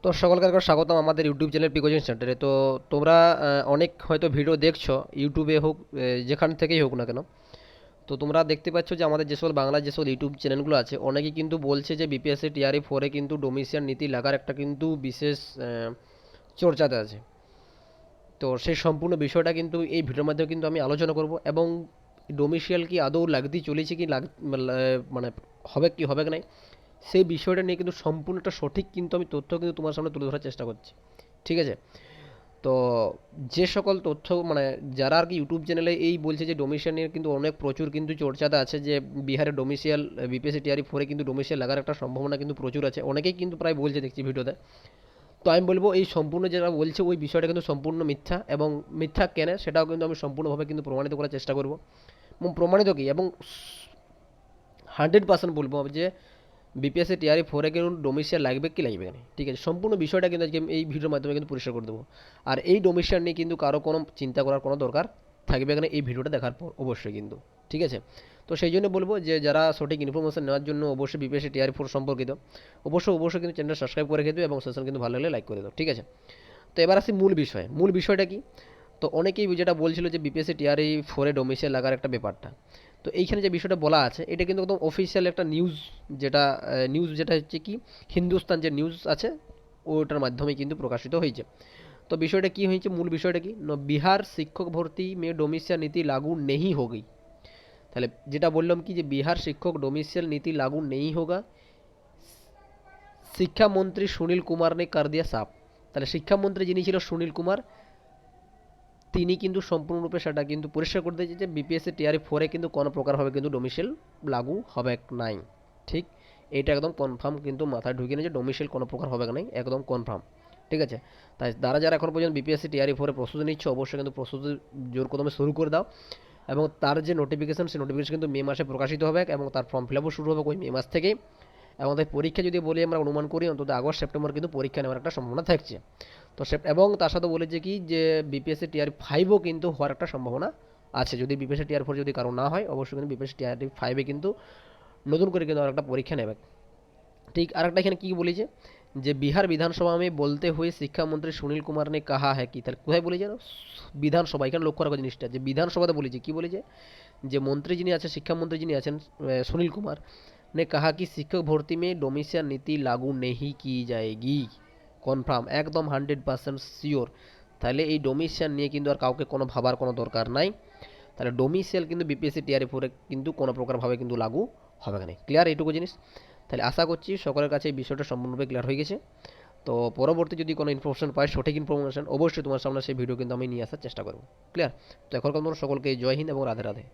তো সকলকে একবার স্বাগতম আমাদের ইউটিউব চ্যানেল পিকোজিন সেন্টারে। তো তোমরা অনেক হয়তো ভিডিও দেখছো, ইউটিউবে হোক যেখান থেকেই হোক না কেন। তো তোমরা দেখতে পাচ্ছ যে আমাদের যে সকল বাংলা যে সকল ইউটিউব চ্যানেলগুলো আছে, অনেকেই কিন্তু বলছে যে বিপিএসসি টিআরই ফোরে কিন্তু ডোমিসিয়ান নীতি লাগার একটা কিন্তু বিশেষ চর্চাতে আছে। তো সেই সম্পূর্ণ বিষয়টা কিন্তু এই ভিডিওর মাধ্যমে কিন্তু আমি আলোচনা করব, এবং ডোমিসিয়াল কি আদৌ লাগতেই চলেছে কি মানে হবে কি হবে না, সেই বিষয়টা নিয়ে কিন্তু সম্পূর্ণ একটা সঠিক কিন্তু আমি তথ্য কিন্তু তোমার সামনে তুলে ধরার চেষ্টা করছি। ঠিক আছে? তো যে সকল তথ্য মানে যারা আর কি ইউটিউব চ্যানেলে এই বলছে যে ডোমিসিয়াল নিয়ে কিন্তু অনেক প্রচুর কিন্তু চর্চাতে আছে, যে বিহারে ডোমিসিয়াল বিপিএসসি টিআরই ফোরে কিন্তু ডোমিসিয়াল লাগার একটা সম্ভাবনা কিন্তু প্রচুর আছে, অনেকেই কিন্তু প্রায় বলছে দেখছি ভিডিওতে। তো আমি বলবো এই সম্পূর্ণ যেটা বলছে ওই বিষয়টা কিন্তু সম্পূর্ণ মিথ্যা, এবং মিথ্যা কেন সেটাও কিন্তু আমি সম্পূর্ণভাবে কিন্তু প্রমাণিত করার চেষ্টা করব। এবং প্রমাণিত কি, এবং 100% বলবো যে বিপিএসসি টিআরই ফোরে কিন্তু ডোমিসিয়াল লাগবে কি লাগবে না। ঠিক আছে, সম্পূর্ণ বিষয়টা কিন্তু আজকে আমি এই ভিডিওর মাধ্যমে কিন্তু পরিষ্কার করে দেবো। আর এই ডোমিসিয়াল নিয়ে কিন্তু কারো কোনো চিন্তা করার কোনো দরকার থাকবে না এই ভিডিওটা দেখার পর, অবশ্যই কিন্তু। ঠিক আছে? তো সেই জন্য বলবো যে যারা সঠিক ইনফরমেশন নেওয়ার জন্য অবশ্যই বিপিএসসি টিআরই ফোর সম্পর্কিত অবশ্যই কিন্তু চ্যানেলটা সাবস্ক্রাইব করে খেতে, এবং সেশন কিন্তু ভালো লাগলে লাইক করে দাও। ঠিক আছে? তো এবার আসি মূল বিষয়, মূল বিষয়টা কি। তো অনেকেই যেটা বলছিল যে বিপিএসসি টিআরই ফোরে ডোমিসিয়াল লাগার একটা ব্যাপারটা, তো এইখানে যে বিষয়টা বলা আছে এটা কিন্তু একদম অফিসিয়াল একটা নিউজ, যেটা নিউজ যেটা হচ্ছে কি হিন্দুস্তান যে নিউজ আছে ওটার মাধ্যমে কিন্তু প্রকাশিত হয়েছে। তো বিষয়টা কি হয়েছে, মূল বিষয়টা কি বিহার শিক্ষক ভর্তি মে ডোমিসিয়াল নীতি লাগু নেই হোগি। তাহলে যেটা বললাম কি যে বিহার শিক্ষক ডোমিসিয়াল নীতি लागू नहीं होगा, শিক্ষামন্ত্রী সুনীল কুমার নে কর দিয়া সাফ। তাহলে শিক্ষামন্ত্রী যিনি ছিল সুনীল কুমার, তিনি কিন্তু সম্পূর্ণরূপে সেটা কিন্তু পরিষ্কার করে দিয়েছে যে বিপিএসসি টিআরই ফোরে কিন্তু কোনো প্রকারভাবে কিন্তু ডোমিসিয়াল লাগু হবে নাই। ঠিক, এটা একদম কনফার্ম কিন্তু মাথায় ঢুকিয়ে নিয়ে যে ডোমিসিয়াল কোনো প্রকার হবে নাই, একদম কনফার্ম। ঠিক আছে? তাই যারা এখন পর্যন্ত বিপিএসসি টিআরই ফোরে প্রস্তুতি নিচ্ছে অবশ্যই কিন্তু প্রস্তুতি জোর কদমে শুরু করে দাও। এবং তার যে নোটিফিকেশন সেই নোটিফিকেশন কিন্তু মে মাসে প্রকাশিত হবে, এবং তার ফর্ম ফিল আপও শুরু হবে ওই মে মাস থেকেই। এবং তাই পরীক্ষা যদি বলি আমরা অনুমান করি অন্তত আগস্ট সেপ্টেম্বর কিন্তু পরীক্ষা নেওয়ার একটা সম্ভাবনা থাকছে। তো এবং তার সাথে বলেছে কি যে বিপিএসসি টিআর ফাইভও কিন্তু হওয়ার একটা সম্ভাবনা আছে, যদি বিপিএসসি টিআর ফোর যদি কারো না হয় অবশ্যই কিন্তু বিপিএসসি টিআর ফাইভে কিন্তু নতুন করে কিন্তু আর একটা পরীক্ষা নেবে। ঠিক, আরেকটা এখানে কি বলেছে যে বিহার বিধানসভা में बोलते हुए शिक्षा मंत्री सुनील कुमार ने कहा है कि তাহলে কোথায় বলেছে জানো, বিধানসভা, এখানে লক্ষ্য রাখো জিনিসটা যে বিধানসভাতে বলেছে কি বলেছে যে মন্ত্রী যিনি আছেন শিক্ষামন্ত্রী যিনি আছেন সুনীল কুমার ने कहा कि शिक्षक भर्ती में डोमिसियल नीति लागू नहीं की जाएगी। কনফার্ম, একদম 100% শিওর। তাহলে এই ডোমিসিয়াল নিয়ে কিন্তু আর কাউকে কোনো ভাবার কোনো দরকার নাই। তাহলে ডোমিসিয়াল কিন্তু বিপিএসসি টিআরএফ ফোরে কিন্তু কোনো প্রকারভাবে কিন্তু লাগু হবে না। ক্লিয়ার এইটুকু জিনিস? তাহলে আশা করছি সকলের কাছে এই বিষয়টা সম্পূর্ণরূপে ক্লিয়ার হয়ে গেছে। তো পরবর্তী যদি কোনো ইনফরমেশন পাই, সঠিক ইনফরমেশন, অবশ্যই তোমার সামনে সেই ভিডিও কিন্তু আমি নিয়ে আসার চেষ্টা করব। ক্লিয়ার? তো এখনকার মতো সকলকে জয় হিন্দ এবং রাধে রাধে।